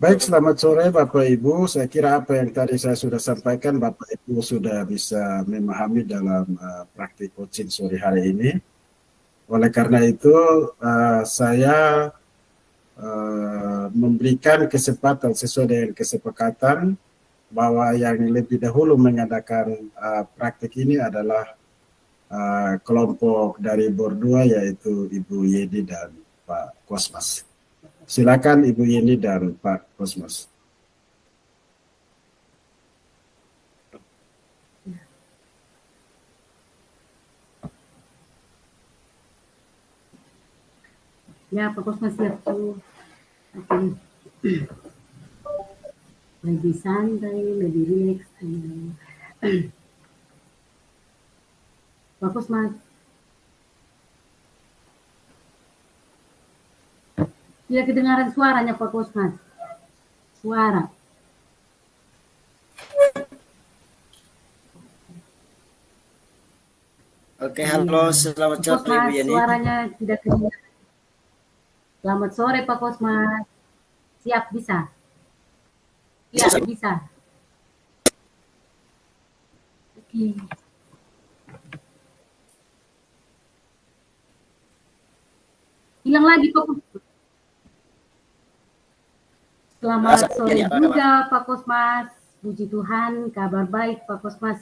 Baik, selamat sore Bapak Ibu. Saya kira apa yang tadi saya sudah sampaikan Bapak Ibu sudah bisa memahami dalam praktik coaching sore hari ini. Oleh karena itu saya memberikan kesempatan sesuai dengan kesepakatan bahwa yang lebih dahulu mengadakan praktik ini adalah kelompok dari BOR 2 yaitu Ibu Yeni dan Pak Kosmas. Silakan Ibu Yeni dan Pak Kosmas. Ya, Pak Kosmas siap tuh. Lebih santai, lebih rileks. Pak Kosmas. Tidak kedengaran suaranya Pak Kosmas. Suara. Oke, halo, selamat sore Ibu Yeni. Suaranya tidak kedengaran. Selamat sore Pak Kosmas. Siap, bisa? Iya, bisa. Oke. Hilang lagi Pak Kosmas. Selamat sore juga Pak Kosmas. Puji Tuhan, kabar baik Pak Kosmas.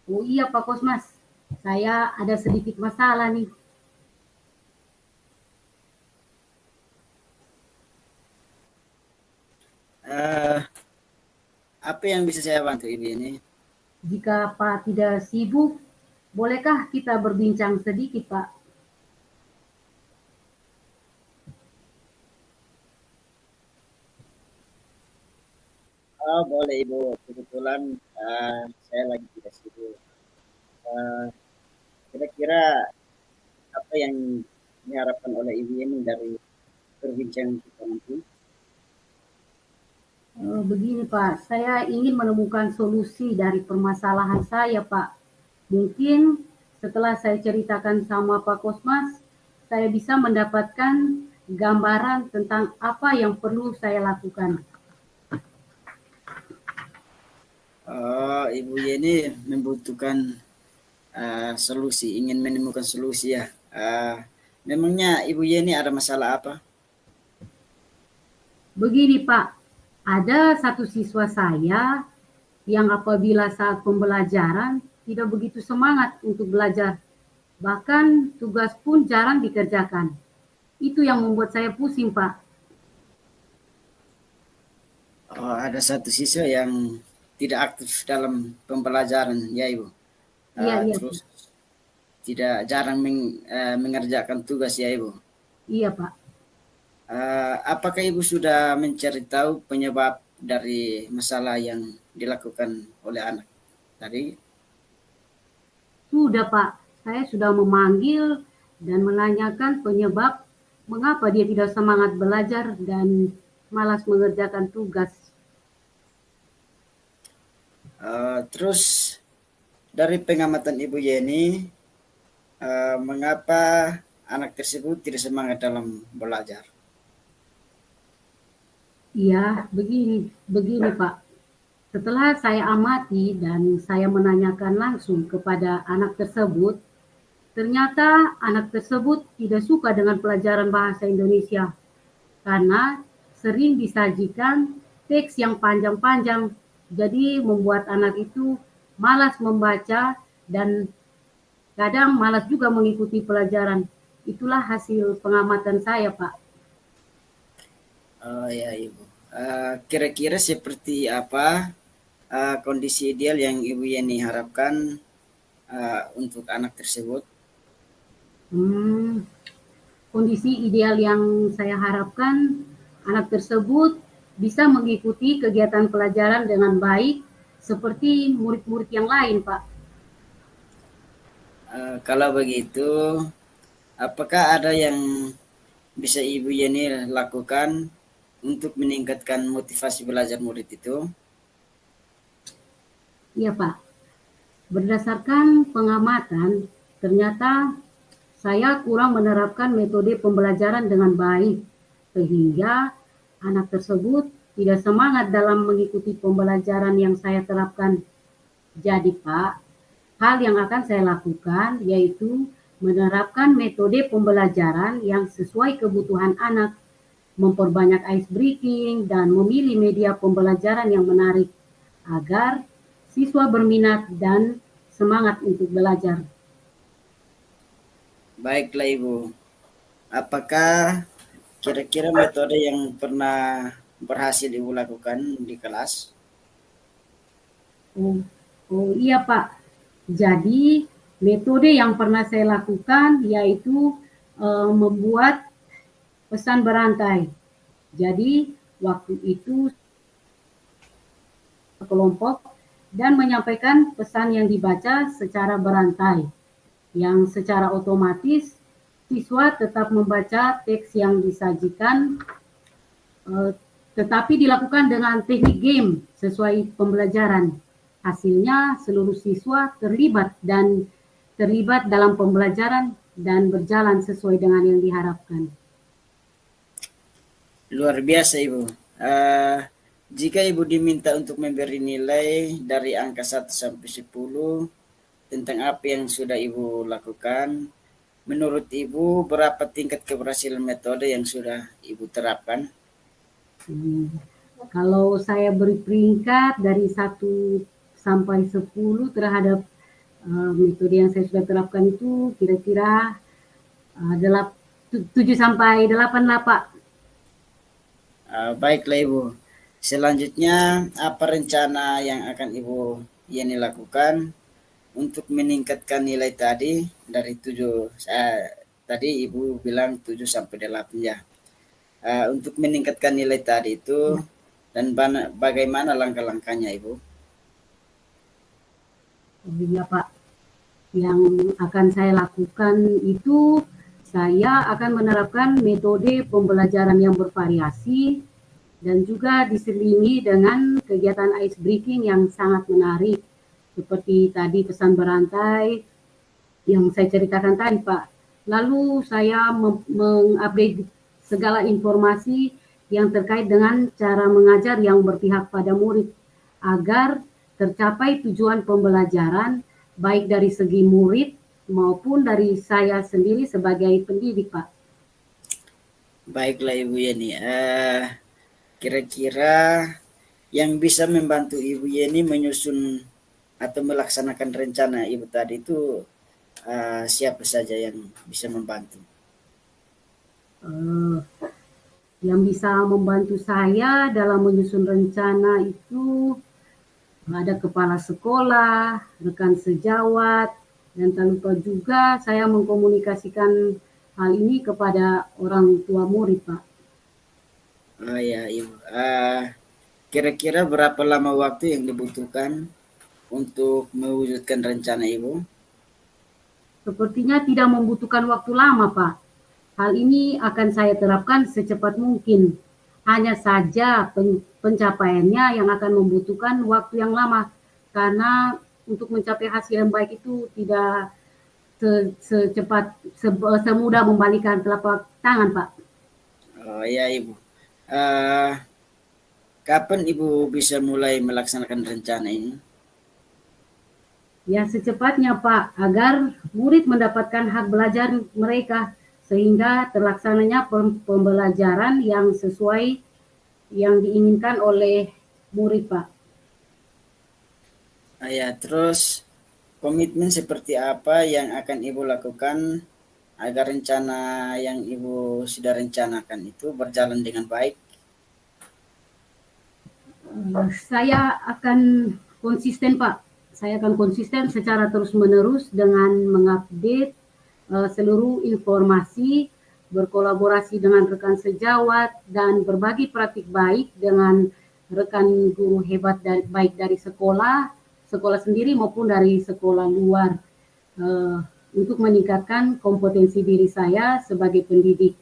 Oh iya Pak Kosmas, saya ada sedikit masalah nih. Apa yang bisa saya bantu Ibu ini? Jika Pak tidak sibuk, bolehkah kita berbincang sedikit Pak? Oh boleh Ibu, kebetulan saya lagi tidak sibuk. Kira-kira apa yang diharapkan oleh Ibu ini dari perbincangan kita nanti? Begini Pak, saya ingin menemukan solusi dari permasalahan saya Pak. Mungkin setelah saya ceritakan sama Pak Kosmas, saya bisa mendapatkan gambaran tentang apa yang perlu saya lakukan. Ibu Yeni membutuhkan solusi, ingin menemukan solusi ya. Memangnya Ibu Yeni ada masalah apa? Begini Pak, ada satu siswa saya yang apabila saat pembelajaran tidak begitu semangat untuk belajar. Bahkan tugas pun jarang dikerjakan. Itu yang membuat saya pusing, Pak. Ada satu siswa yang tidak aktif dalam pembelajaran, ya Ibu. Iya. Terus tidak jarang mengerjakan tugas, ya Ibu. Iya, Pak. Apakah Ibu sudah mencari tahu penyebab dari masalah yang dilakukan oleh anak tadi? Sudah, Pak. Saya sudah memanggil dan menanyakan penyebab mengapa dia tidak semangat belajar dan malas mengerjakan tugas. Terus dari pengamatan Ibu Yeni, mengapa anak tersebut tidak semangat dalam belajar? Iya, begini Pak. Setelah saya amati dan saya menanyakan langsung kepada anak tersebut, ternyata anak tersebut tidak suka dengan pelajaran bahasa Indonesia karena sering disajikan teks yang panjang-panjang, jadi membuat anak itu malas membaca dan kadang malas juga mengikuti pelajaran. Itulah hasil pengamatan saya, Pak. Oh ya Ibu. Kira-kira seperti apa kondisi ideal yang Ibu Yeni harapkan untuk anak tersebut? Kondisi ideal yang saya harapkan anak tersebut bisa mengikuti kegiatan pelajaran dengan baik seperti murid-murid yang lain, Pak. Kalau begitu, apakah ada yang bisa Ibu Yeni lakukan untuk meningkatkan motivasi belajar murid itu? Iya, Pak. Berdasarkan pengamatan, ternyata saya kurang menerapkan metode pembelajaran dengan baik, sehingga anak tersebut tidak semangat dalam mengikuti pembelajaran yang saya terapkan. Jadi Pak, hal yang akan saya lakukan yaitu menerapkan metode pembelajaran yang sesuai kebutuhan anak, memperbanyak ice breaking, dan memilih media pembelajaran yang menarik agar siswa berminat dan semangat untuk belajar. Baiklah Ibu. Apakah kira-kira metode yang pernah berhasil Ibu lakukan di kelas? Oh iya Pak. Jadi metode yang pernah saya lakukan yaitu membuat pesan berantai. Jadi waktu itu kelompok dan menyampaikan pesan yang dibaca secara berantai, yang secara otomatis siswa tetap membaca teks yang disajikan, tetapi dilakukan dengan teknik game sesuai pembelajaran. Hasilnya seluruh siswa terlibat dalam pembelajaran dan berjalan sesuai dengan yang diharapkan. Luar biasa Ibu. Jika Ibu diminta untuk memberi nilai dari angka 1 sampai 10 tentang apa yang sudah Ibu lakukan, menurut Ibu berapa tingkat keberhasilan metode yang sudah Ibu terapkan? Kalau saya beri peringkat dari 1 sampai 10 terhadap metode yang saya sudah terapkan itu kira-kira 7 sampai 8 lah Pak. Baiklah Ibu. Selanjutnya, apa rencana yang akan Ibu Yeni lakukan untuk meningkatkan nilai tadi dari 7, tadi Ibu bilang 7 sampai 8 ya. Untuk meningkatkan nilai tadi itu dan bagaimana langkah-langkahnya Ibu? Iya Pak, yang akan saya lakukan itu saya akan menerapkan metode pembelajaran yang bervariasi dan juga diselingi dengan kegiatan ice breaking yang sangat menarik seperti tadi pesan berantai yang saya ceritakan tadi Pak. Lalu saya mengupdate segala informasi yang terkait dengan cara mengajar yang berpihak pada murid agar tercapai tujuan pembelajaran baik dari segi murid maupun dari saya sendiri sebagai pendidik Pak. Baiklah Ibu Yeni. Kira-kira yang bisa membantu Ibu Yeni menyusun atau melaksanakan rencana Ibu tadi itu siapa saja yang bisa membantu? Yang bisa membantu saya dalam menyusun rencana itu ada kepala sekolah, rekan sejawat, dan tak lupa juga saya mengkomunikasikan hal ini kepada orang tua murid Pak. Ya Ibu. Kira-kira berapa lama waktu yang dibutuhkan untuk mewujudkan rencana Ibu? Sepertinya tidak membutuhkan waktu lama Pak. Hal ini akan saya terapkan secepat mungkin. Hanya saja pencapaiannya yang akan membutuhkan waktu yang lama karena untuk mencapai hasil yang baik itu tidak semudah membalikan telapak tangan Pak. Oh ya Ibu. Kapan Ibu bisa mulai melaksanakan rencana ini? Ya secepatnya Pak, agar murid mendapatkan hak belajar mereka sehingga terlaksananya pembelajaran yang sesuai yang diinginkan oleh murid Pak. Ya, terus komitmen seperti apa yang akan Ibu lakukan agar rencana yang Ibu sudah rencanakan itu berjalan dengan baik? Saya akan konsisten Pak. Saya akan konsisten secara terus-menerus dengan mengupdate seluruh informasi, berkolaborasi dengan rekan sejawat, dan berbagi praktik baik dengan rekan guru hebat baik dari sekolah sendiri maupun dari sekolah luar untuk meningkatkan kompetensi diri saya sebagai pendidik.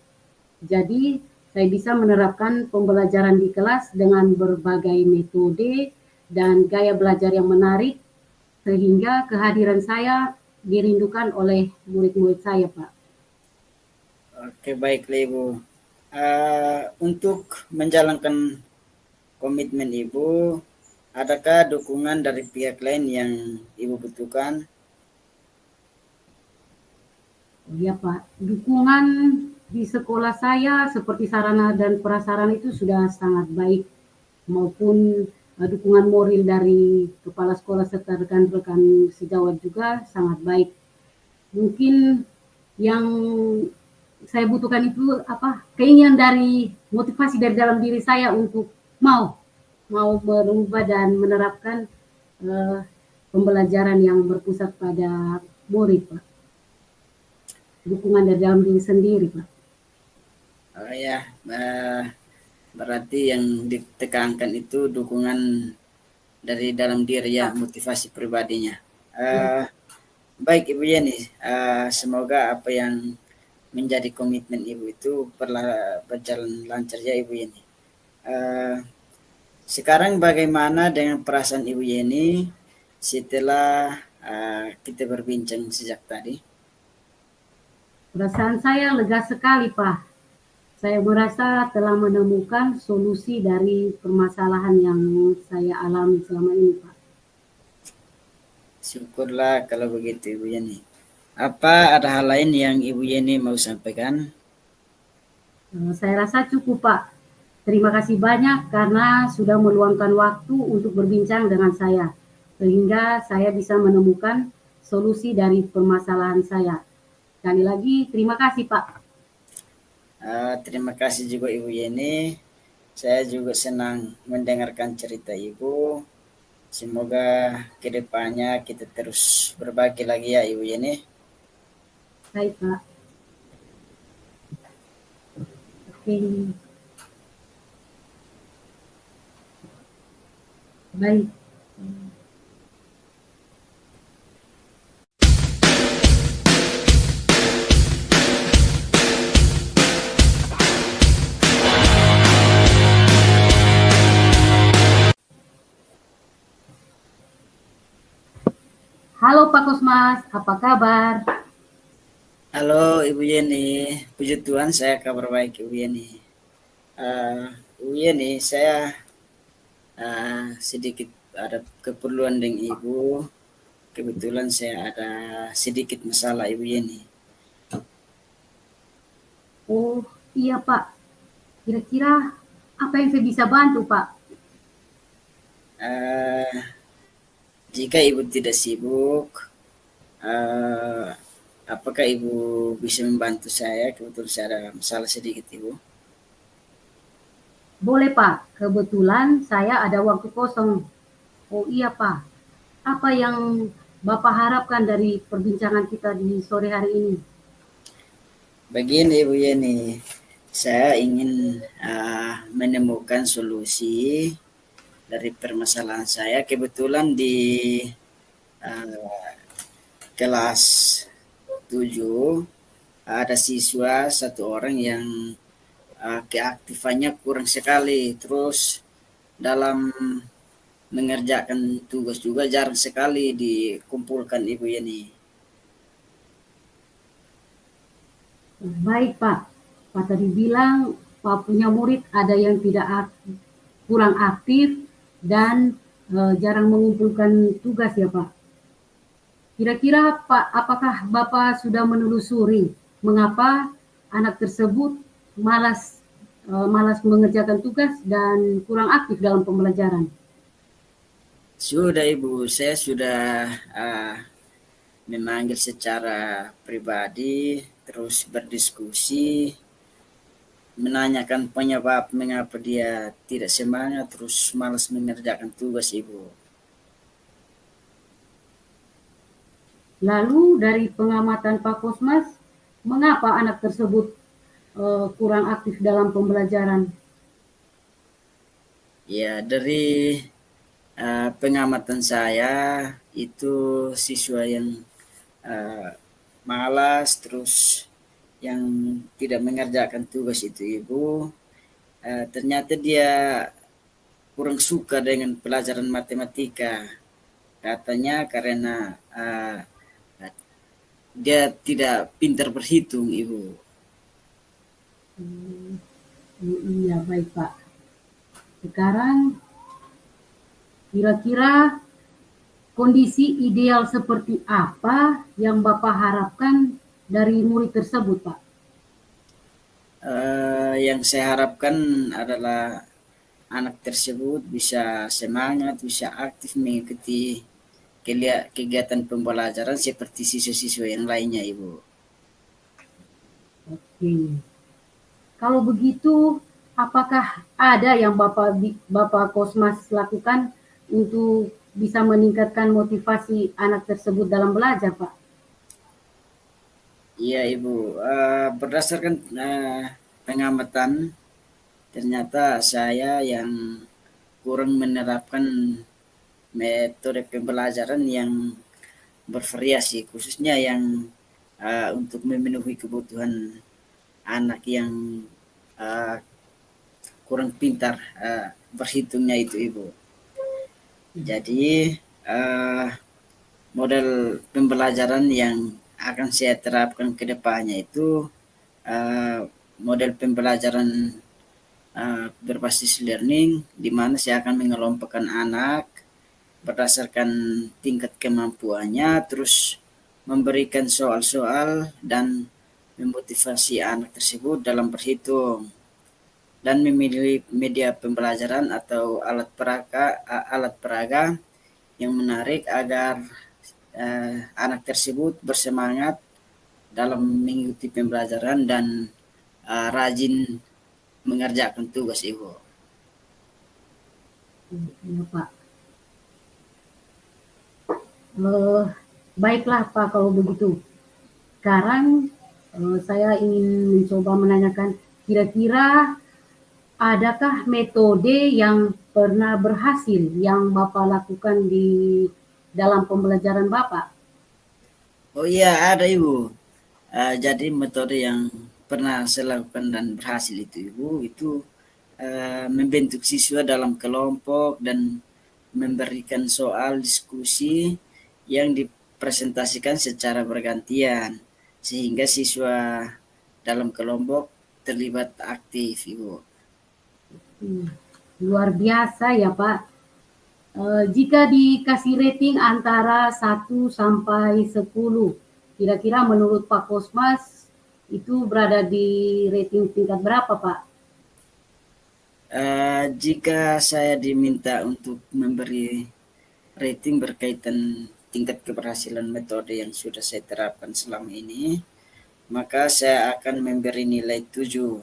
Jadi saya bisa menerapkan pembelajaran di kelas dengan berbagai metode dan gaya belajar yang menarik sehingga kehadiran saya dirindukan oleh murid-murid saya, Pak. Oke, baiklah Ibu. Untuk menjalankan komitmen Ibu, adakah dukungan dari pihak lain yang Ibu butuhkan? Ya Pak, dukungan di sekolah saya seperti sarana dan prasarana itu sudah sangat baik, maupun dukungan moral dari kepala sekolah serta rekan-rekan sejawat juga sangat baik. Mungkin yang saya butuhkan itu keinginan dari motivasi dari dalam diri saya untuk mau merubah dan menerapkan pembelajaran yang berpusat pada murid, Pak. Dukungan dari dalam diri sendiri, Pak. Ya, berarti yang ditekankan itu dukungan dari dalam diri ya, motivasi pribadinya. Baik Ibu Yeni, semoga apa yang menjadi komitmen Ibu itu berjalan lancar ya Ibu Yeni. Sekarang bagaimana dengan perasaan Ibu Yeni setelah kita berbincang sejak tadi? Perasaan saya lega sekali, Pak. Saya merasa telah menemukan solusi dari permasalahan yang saya alami selama ini, Pak. Syukurlah kalau begitu Ibu Yeni. Apa ada hal lain yang Ibu Yeni mau sampaikan? Saya rasa cukup, Pak. Terima kasih banyak karena sudah meluangkan waktu untuk berbincang dengan saya, sehingga saya bisa menemukan solusi dari permasalahan saya. Sekali lagi, terima kasih, Pak. Terima kasih juga Ibu Yeni. Saya juga senang mendengarkan cerita Ibu. Semoga kedepannya kita terus berbagi lagi ya Ibu Yeni. Baik, Pak. Oke. Baik. Halo Pak Kosmas, apa kabar? Halo Ibu Yeni, puji Tuhan saya kabar baik Ibu Yeni. Ibu Yeni, saya sedikit ada keperluan dengan Ibu. Kebetulan saya ada sedikit masalah Ibu Yeni. Oh iya Pak, kira-kira apa yang saya bisa bantu Pak? Jika Ibu tidak sibuk, apakah Ibu bisa membantu saya? Kebetulan saya ada masalah sedikit Ibu. Boleh Pak, kebetulan saya ada waktu kosong. Oh iya Pak, apa yang Bapak harapkan dari perbincangan kita di sore hari ini? Begini Ibu Yeni, saya ingin menemukan solusi dari permasalahan saya. Kebetulan di kelas 7 ada siswa satu orang yang keaktifannya kurang sekali, terus dalam mengerjakan tugas juga jarang sekali dikumpulkan Ibu Yeni. Baik Pak, Pak tadi bilang Pak punya murid ada yang kurang aktif dan jarang mengumpulkan tugas ya Pak. Kira-kira Pak, apakah Bapak sudah menelusuri mengapa anak tersebut malas mengerjakan tugas dan kurang aktif dalam pembelajaran? Sudah Ibu, saya sudah memanggil secara pribadi, terus berdiskusi, menanyakan penyebab mengapa dia tidak semangat, terus malas mengerjakan tugas Ibu. Lalu dari pengamatan Pak Kosmas, mengapa anak tersebut kurang aktif dalam pembelajaran? Ya, dari pengamatan saya itu siswa yang malas, terus yang tidak mengerjakan tugas itu Ibu, ternyata dia kurang suka dengan pelajaran matematika. Katanya karena dia tidak pintar berhitung Ibu. Iya, baik Pak. Sekarang kira-kira kondisi ideal seperti apa yang Bapak harapkan dari murid tersebut, Pak? Yang saya harapkan adalah anak tersebut bisa semangat, bisa aktif mengikuti kegiatan pembelajaran seperti siswa-siswa yang lainnya, Ibu. Oke. Kalau begitu, apakah ada yang Bapak Kosmas lakukan untuk bisa meningkatkan motivasi anak tersebut dalam belajar, Pak? Iya, Ibu. Berdasarkan pengamatan, ternyata saya yang kurang menerapkan metode pembelajaran yang bervariasi, khususnya yang untuk memenuhi kebutuhan anak yang uh, kurang pintar berhitungnya itu, Ibu. Jadi model pembelajaran yang akan saya terapkan ke depannya itu model pembelajaran berbasis learning, di mana saya akan mengelompokkan anak berdasarkan tingkat kemampuannya, terus memberikan soal-soal dan memotivasi anak tersebut dalam berhitung, dan memilih media pembelajaran atau alat peraga yang menarik agar anak tersebut bersemangat dalam mengikuti pembelajaran dan rajin mengerjakan tugas, Ibu. Ya, Pak. Baiklah Pak kalau begitu. Sekarang saya ingin mencoba menanyakan, kira-kira adakah metode yang pernah berhasil yang Bapak lakukan di dalam pembelajaran Bapak? Oh iya, ada, Ibu. Jadi metode yang pernah saya lakukan dan berhasil itu, Ibu, itu membentuk siswa dalam kelompok dan memberikan soal diskusi yang dipresentasikan secara bergantian, sehingga siswa dalam kelompok terlibat aktif, Ibu. Luar biasa ya Pak. Jika dikasih rating antara 1 sampai 10, kira-kira menurut Pak Kosmas itu berada di rating tingkat berapa Pak? Jika saya diminta untuk memberi rating berkaitan tingkat keberhasilan metode yang sudah saya terapkan selama ini, maka saya akan memberi nilai 7.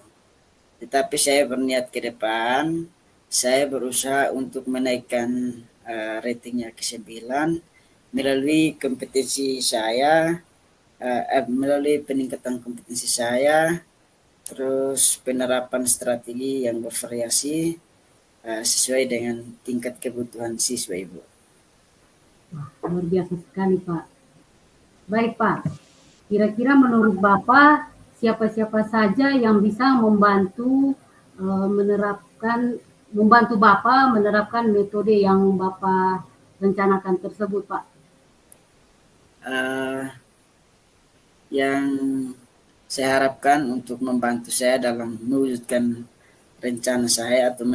Tetapi saya berniat ke depan, saya berusaha untuk menaikkan ratingnya ke 9 melalui kompetensi saya, melalui peningkatan kompetensi saya, terus penerapan strategi yang bervariasi sesuai dengan tingkat kebutuhan siswa, Ibu. Wah, luar biasa sekali Pak. Baik Pak, kira-kira menurut Bapak siapa-siapa saja yang bisa membantu membantu Bapak menerapkan metode yang Bapak rencanakan tersebut Pak? Yang saya harapkan untuk membantu saya dalam mewujudkan rencana saya atau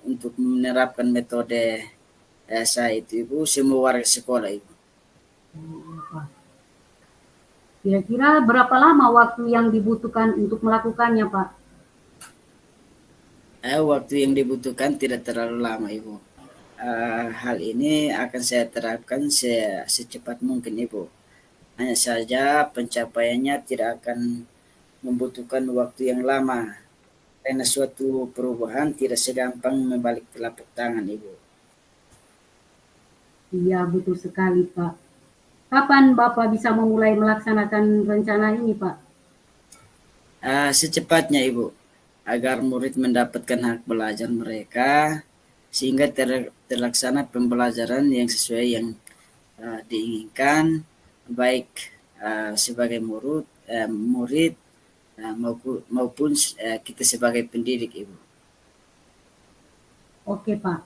untuk menerapkan metode saya itu, Ibu, semua warga sekolah, Ibu. Kira-kira berapa lama waktu yang dibutuhkan untuk melakukannya, Pak? Waktu yang dibutuhkan tidak terlalu lama, Ibu. Hal ini akan saya terapkan secepat mungkin, Ibu. Hanya saja pencapaiannya tidak akan membutuhkan waktu yang lama, karena suatu perubahan tidak segampang membalik telapak tangan, Ibu. Iya, betul sekali, Pak. Kapan Bapak bisa memulai melaksanakan rencana ini, Pak? Secepatnya, Ibu, agar murid mendapatkan hak belajar mereka, sehingga terlaksana pembelajaran yang sesuai yang diinginkan, baik sebagai murid maupun kita sebagai pendidik, Ibu. Oke, Pak.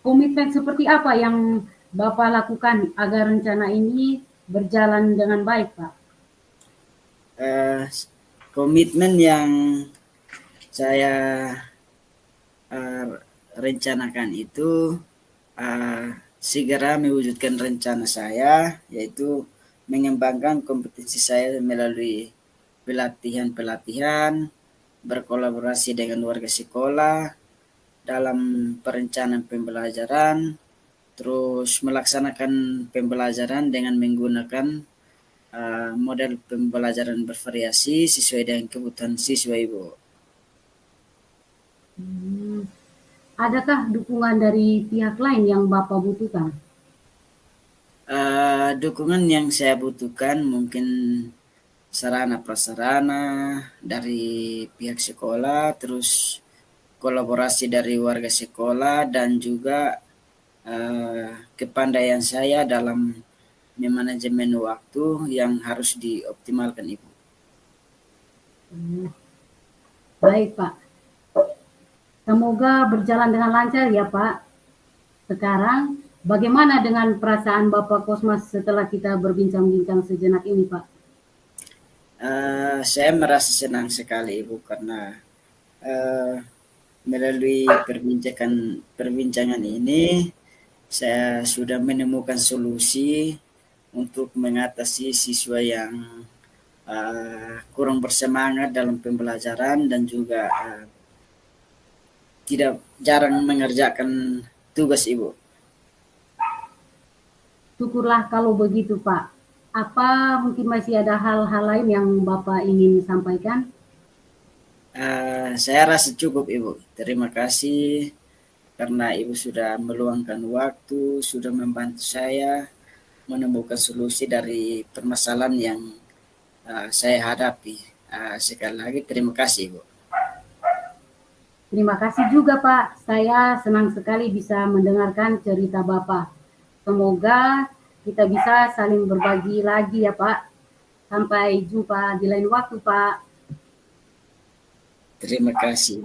Komitmen seperti apa yang Bapak lakukan agar rencana ini berjalan dengan baik, Pak? Komitmen yang saya rencanakan itu segera mewujudkan rencana saya, yaitu mengembangkan kompetensi saya melalui pelatihan-pelatihan, berkolaborasi dengan warga sekolah dalam perencanaan pembelajaran, terus melaksanakan pembelajaran dengan menggunakan model pembelajaran bervariasi sesuai dengan kebutuhan siswa, Ibu. Adakah dukungan dari pihak lain yang Bapak butuhkan? Dukungan yang saya butuhkan mungkin sarana prasarana dari pihak sekolah, terus kolaborasi dari warga sekolah, dan juga kepandaian saya dalam memanajemen waktu yang harus dioptimalkan, Ibu. Baik Pak, semoga berjalan dengan lancar ya Pak. Sekarang bagaimana dengan perasaan Bapak Kosmas setelah kita berbincang-bincang sejenak ini Pak? Saya merasa senang sekali, Ibu, karena melalui perbincangan ini saya sudah menemukan solusi untuk mengatasi siswa yang kurang bersemangat dalam pembelajaran dan juga tidak jarang mengerjakan tugas, Ibu. Syukurlah kalau begitu Pak. Apa mungkin masih ada hal-hal lain yang Bapak ingin sampaikan? Saya rasa cukup, Ibu. Terima kasih karena Ibu sudah meluangkan waktu, sudah membantu saya menemukan solusi dari permasalahan yang saya hadapi. Sekali lagi terima kasih, Ibu. Terima kasih juga Pak. Saya senang sekali bisa mendengarkan cerita Bapak. Semoga kita bisa saling berbagi lagi ya Pak. Sampai jumpa di lain waktu Pak. Terima kasih.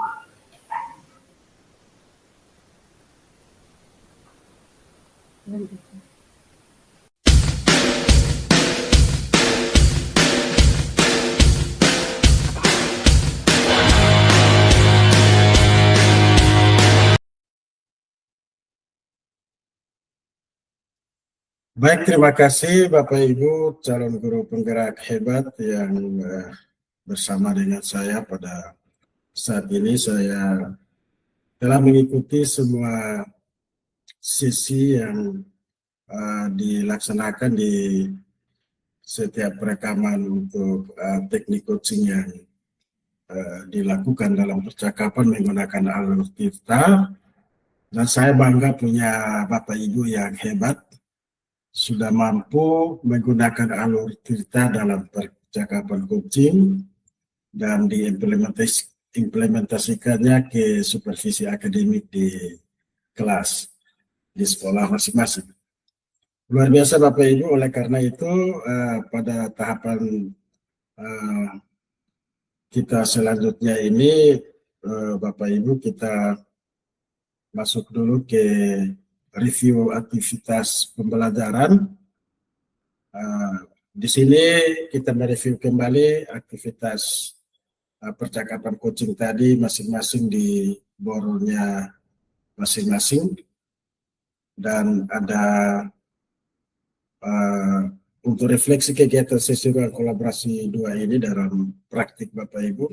Baik, terima kasih Bapak Ibu calon guru penggerak hebat yang bersama dengan saya pada saat ini. Saya telah mengikuti semua sesi yang dilaksanakan di setiap rekaman untuk teknik coaching yang dilakukan dalam percakapan menggunakan alur tirta. Dan saya bangga punya Bapak Ibu yang hebat, sudah mampu menggunakan alur tirta dalam percakapan coaching dan diimplementasikannya ke supervisi akademik di kelas, di sekolah masing-masing. Luar biasa Bapak Ibu, oleh karena itu pada tahapan kita selanjutnya ini Bapak Ibu kita masuk dulu ke review aktivitas pembelajaran. Di sini kita mereview kembali aktivitas percakapan coaching tadi masing-masing di bornya masing-masing, dan ada untuk refleksi kegiatan sesi kolaborasi 2 ini dalam praktik Bapak Ibu.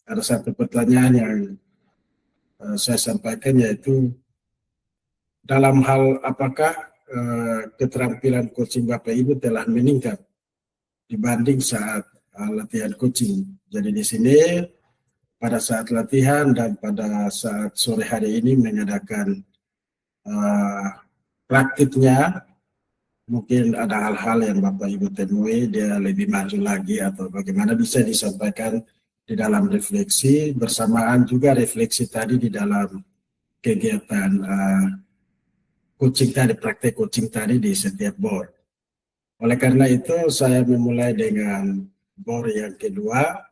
Ada satu pertanyaan yang saya sampaikan, yaitu dalam hal apakah keterampilan coaching Bapak Ibu telah meningkat dibanding saat latihan coaching. Jadi di sini pada saat latihan dan pada saat sore hari ini mengadakan praktiknya, mungkin ada hal-hal yang Bapak Ibu temui dia lebih maju lagi atau bagaimana bisa disampaikan di dalam refleksi, bersamaan juga refleksi tadi di dalam kegiatan coaching tadi, praktek coaching tadi di setiap board. Oleh karena itu saya memulai dengan board yang kedua.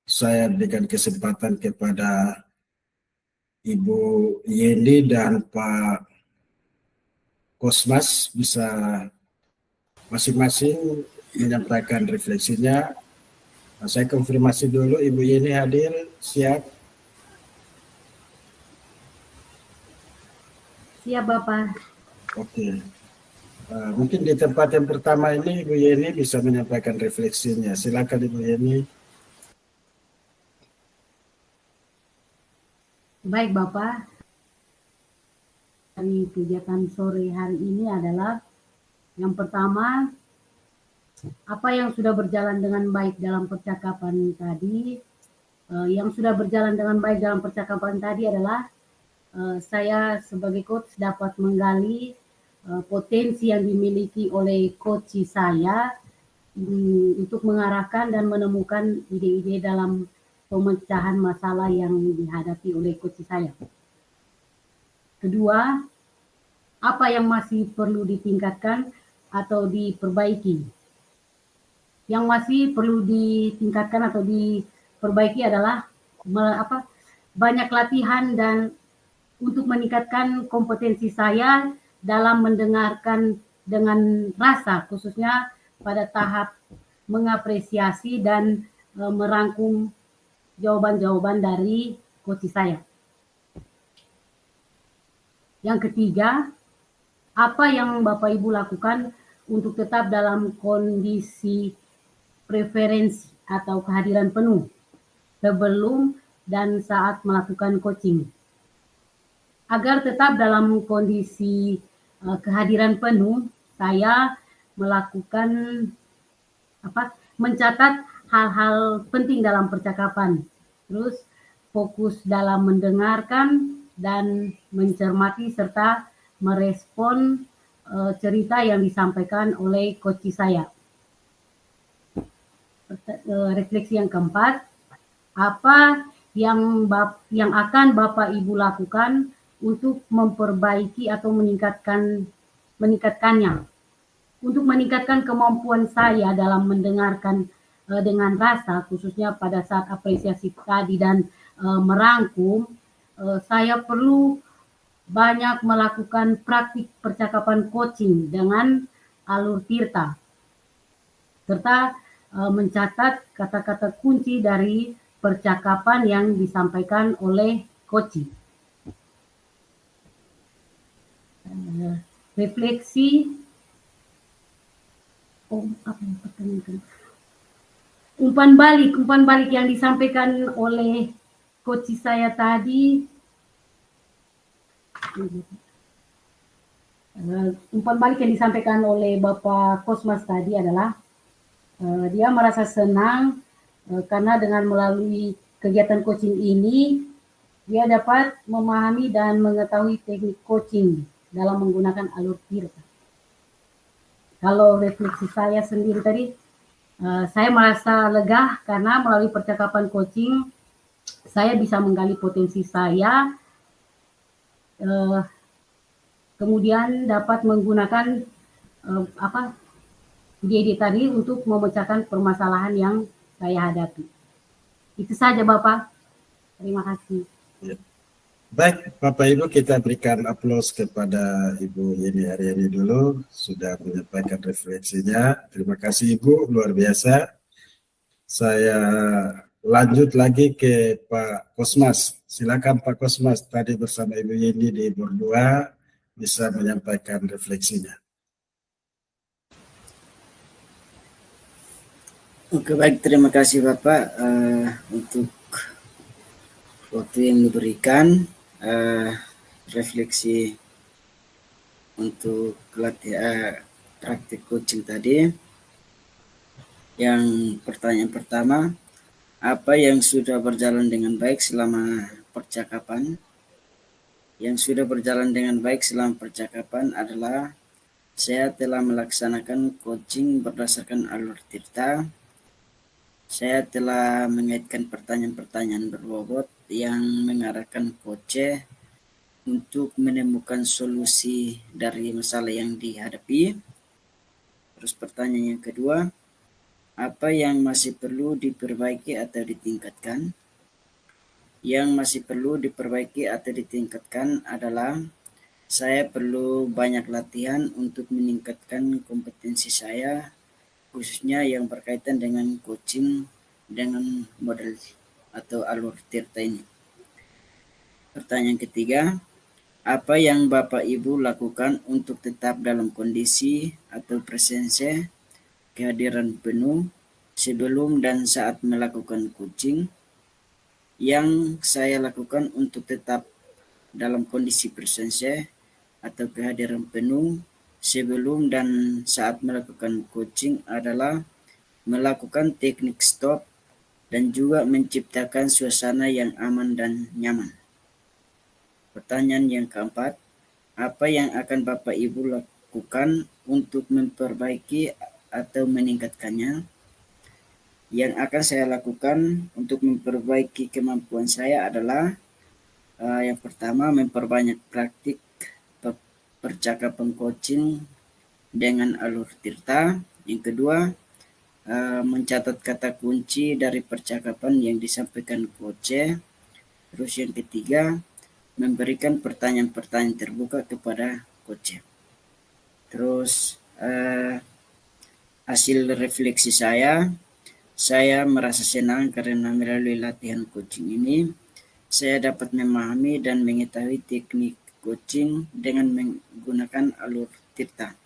Saya berikan kesempatan kepada Ibu Yeni dan Pak Kosmas bisa masing-masing menyampaikan refleksinya. Saya konfirmasi dulu, Ibu Yeni hadir, siap? Siap Bapak. Oke. Mungkin di tempat yang pertama ini Ibu Yeni bisa menyampaikan refleksinya. Silakan Ibu Yeni. Baik Bapak. Dari kegiatan sore hari ini adalah yang pertama, apa yang sudah berjalan dengan baik dalam percakapan tadi. Yang sudah berjalan dengan baik dalam percakapan tadi adalah saya sebagai coach dapat menggali potensi yang dimiliki oleh coach saya untuk mengarahkan dan menemukan ide-ide dalam pemecahan masalah yang dihadapi oleh coach saya. Kedua, apa yang masih perlu ditingkatkan atau diperbaiki? Yang masih perlu ditingkatkan atau diperbaiki adalah banyak latihan dan untuk meningkatkan kompetensi saya dalam mendengarkan dengan rasa, khususnya pada tahap mengapresiasi dan merangkum jawaban-jawaban dari coach saya. Yang ketiga, apa yang Bapak Ibu lakukan untuk tetap dalam kondisi preferensi atau kehadiran penuh sebelum dan saat melakukan coaching. Agar tetap dalam kondisi kehadiran penuh, saya melakukan mencatat hal-hal penting dalam percakapan. Terus fokus dalam mendengarkan dan mencermati serta merespon cerita yang disampaikan oleh coach saya. Refleksi yang keempat, apa yang akan Bapak Ibu lakukan untuk memperbaiki atau meningkatkannya. Untuk meningkatkan kemampuan saya dalam mendengarkan dengan rasa, khususnya pada saat apresiasi tadi dan merangkum, saya perlu banyak melakukan praktik percakapan coaching dengan alur Tirta, serta mencatat kata-kata kunci dari percakapan yang disampaikan oleh coach. Refleksi umpan balik yang disampaikan oleh coach saya tadi. Umpan balik yang disampaikan oleh Bapak Kosmas tadi adalah dia merasa senang karena dengan melalui kegiatan coaching ini dia dapat memahami dan mengetahui teknik coaching dalam menggunakan alur Tirta. Kalau refleksi saya sendiri tadi, saya merasa lega karena melalui percakapan coaching saya bisa menggali potensi saya, kemudian dapat menggunakan ide tadi untuk memecahkan permasalahan yang saya hadapi. Itu saja Bapak. Terima kasih. Ya. Baik, Bapak Ibu, kita berikan aplaus kepada Ibu Yeni Haryani dulu, sudah menyampaikan refleksinya. Terima kasih Ibu, luar biasa. Saya lanjut lagi ke Pak Kosmas. Silakan Pak Kosmas, tadi bersama Ibu Yeni di berdua bisa menyampaikan refleksinya. Oke, baik, terima kasih Bapak untuk waktu yang diberikan, refleksi untuk praktik coaching tadi. Yang pertanyaan pertama, apa yang sudah berjalan dengan baik selama percakapan? Yang sudah berjalan dengan baik selama percakapan adalah saya telah melaksanakan coaching berdasarkan alur Tirta. Saya telah mengaitkan pertanyaan-pertanyaan berbobot yang mengarahkan coach untuk menemukan solusi dari masalah yang dihadapi. Terus pertanyaan yang kedua, apa yang masih perlu diperbaiki atau ditingkatkan? Yang masih perlu diperbaiki atau ditingkatkan adalah saya perlu banyak latihan untuk meningkatkan kompetensi saya, khususnya yang berkaitan dengan coaching dengan model atau alur Tirta ini. Pertanyaan ketiga, Apa yang Bapak Ibu lakukan untuk tetap dalam kondisi atau presence kehadiran penuh sebelum dan saat melakukan coaching? Yang saya lakukan untuk tetap dalam kondisi presence atau kehadiran penuh sebelum dan saat melakukan coaching adalah melakukan teknik stop dan juga menciptakan suasana yang aman dan nyaman. Pertanyaan yang keempat, apa yang akan Bapak Ibu lakukan untuk memperbaiki atau meningkatkannya? Yang akan saya lakukan untuk memperbaiki kemampuan saya adalah yang pertama memperbanyak praktik percakapan coaching dengan alur tirta. Yang kedua, mencatat kata kunci dari percakapan yang disampaikan coach. Terus yang ketiga, memberikan pertanyaan-pertanyaan terbuka kepada coach. Terus hasil refleksi saya merasa senang karena melalui latihan coaching ini saya dapat memahami dan mengetahui teknik coaching dengan menggunakan alur tirta.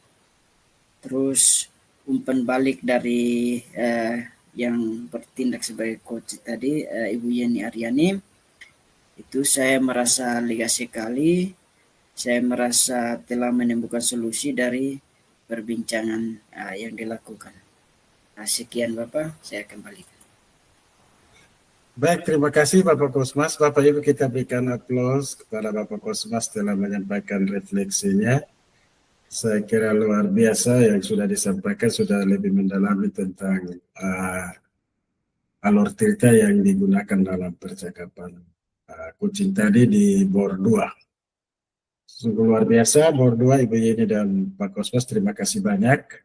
Terus umpan balik dari yang bertindak sebagai coach tadi, Ibu Yeni Aryani, itu saya merasa lega sekali. Saya merasa telah menemukan solusi dari perbincangan yang dilakukan. Sekian Bapak, saya kembalikan. Baik, terima kasih Bapak Kosmas. Bapak Ibu, kita berikan aplaus kepada Bapak Kosmas telah menyampaikan refleksinya. Saya kira luar biasa yang sudah disampaikan, sudah lebih mendalami tentang alur tirta yang digunakan dalam percakapan coaching tadi di BOR 2. Sungguh luar biasa BOR 2, Ibu Yeni dan Pak Kosmas, terima kasih banyak.